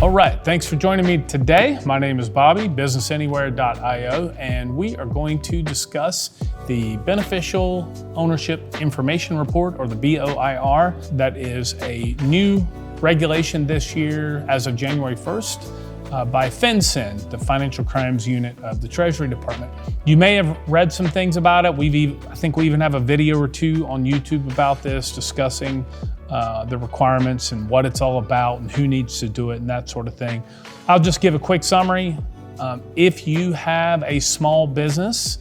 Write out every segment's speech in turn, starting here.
All right, thanks for joining me today. My name is Bobby, BusinessAnywhere.io, and we are going to discuss the Beneficial Ownership Information Report, or the BOIR. That is a new regulation this year as of January 1st by FinCEN, the Financial Crimes Unit of the Treasury Department. You may have read some things about it. I think we even have a video or two on YouTube about this, discussing the requirements and what it's all about and who needs to do it and that sort of thing. I'll just give a quick summary. If you have a small business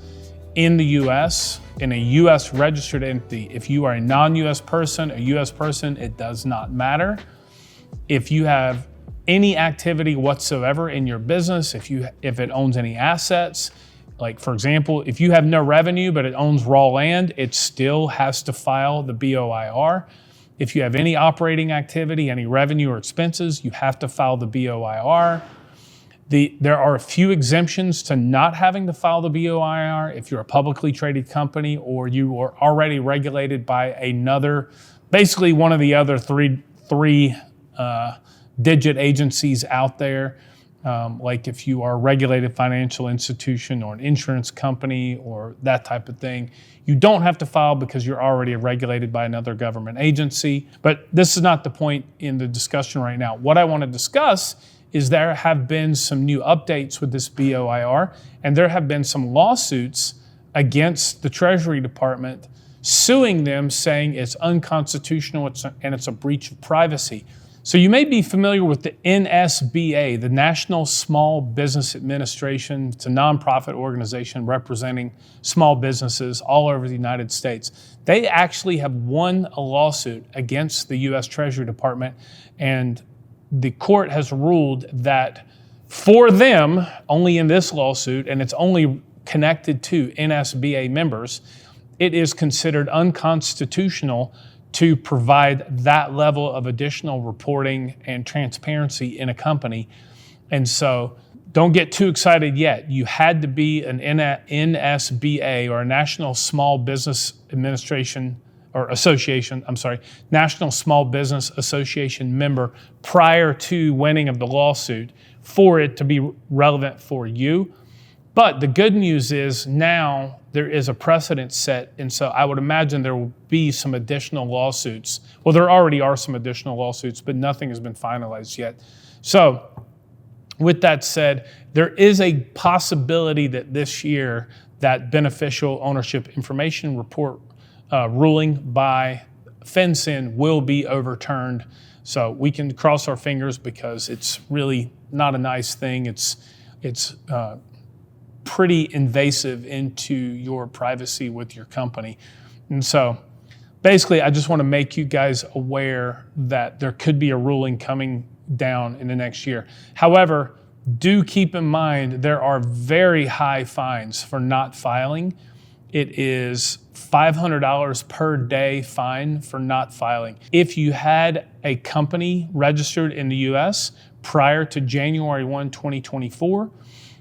in the US, in a US registered entity, if you are a non-US person, a US person, it does not matter. If you have any activity whatsoever in your business, if it owns any assets, like for example, if you have no revenue but it owns raw land, it still has to file the BOIR. If you have any operating activity, any revenue or expenses, you have to file the BOIR. There are a few exemptions to not having to file the BOIR if you're a publicly traded company or you are already regulated by basically one of the other three digit agencies out there. Like if you are a regulated financial institution or an insurance company or that type of thing, you don't have to file because you're already regulated by another government agency. But this is not the point in the discussion right now. What I want to discuss is there have been some new updates with this BOIR, and there have been some lawsuits against the Treasury Department suing them, saying it's unconstitutional and it's a breach of privacy. So you may be familiar with the NSBA, the National Small Business Administration. It's a nonprofit organization representing small businesses all over the United States. They actually have won a lawsuit against the US Treasury Department, and the court has ruled that for them, only in this lawsuit, and it's only connected to NSBA members, it is considered unconstitutional to provide that level of additional reporting and transparency in a company. And so don't get too excited yet. You had to be an NSBA, or a National Small Business Administration or Association, National Small Business Association member prior to winning of the lawsuit for it to be relevant for you. But the good news is now there is a precedent set, and so I would imagine there will be some additional lawsuits. Well, there already are some additional lawsuits, but nothing has been finalized yet. So with that said, there is a possibility that this year that Beneficial Ownership Information Report ruling by FinCEN will be overturned. So we can cross our fingers because it's really not a nice thing. It's pretty invasive into your privacy with your company. And so basically, I just want to make you guys aware that there could be a ruling coming down in the next year. However, do keep in mind there are very high fines for not filing. It is $500 per day fine for not filing. If you had a company registered in the US prior to January 1, 2024,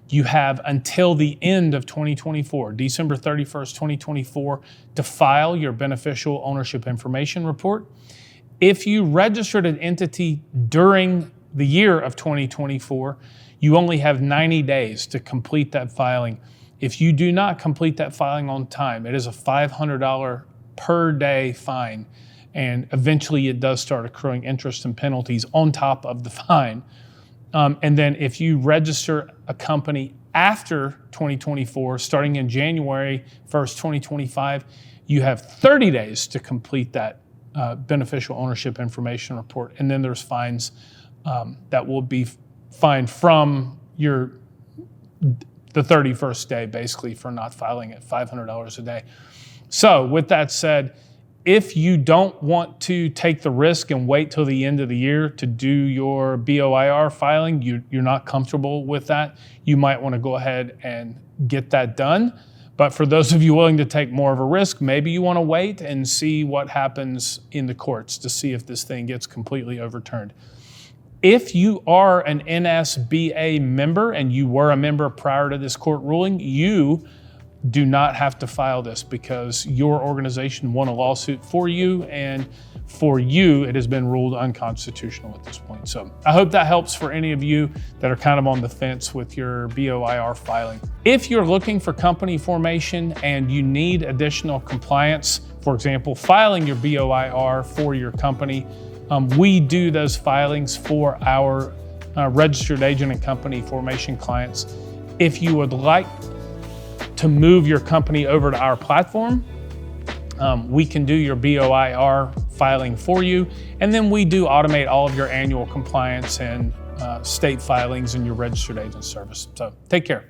you have until the end of 2024, December 31st, 2024, to file your Beneficial Ownership Information Report. If you registered an entity during the year of 2024, you only have 90 days to complete that filing. If you do not complete that filing on time, it is a $500 per day fine, and eventually it does start accruing interest and penalties on top of the fine. And then if you register a company after 2024, starting in January 1st, 2025, you have 30 days to complete that Beneficial Ownership Information Report. And then there's fines that will be fined from the 31st day, basically, for not filing at $500 a day. So with that said, if you don't want to take the risk and wait till the end of the year to do your BOIR filing, you're not comfortable with that, you might want to go ahead and get that done. But for those of you willing to take more of a risk, maybe you want to wait and see what happens in the courts to see if this thing gets completely overturned. If you are an NSBA member and you were a member prior to this court ruling, you do not have to file this because your organization won a lawsuit for you, and for you, it has been ruled unconstitutional at this point. So I hope that helps for any of you that are kind of on the fence with your BOIR filing. If you're looking for company formation and you need additional compliance, for example, filing your BOIR for your company, we do those filings for our registered agent and company formation clients. If you would like to move your company over to our platform, we can do your BOIR filing for you, and then we do automate all of your annual compliance and state filings in your registered agent service. So take care.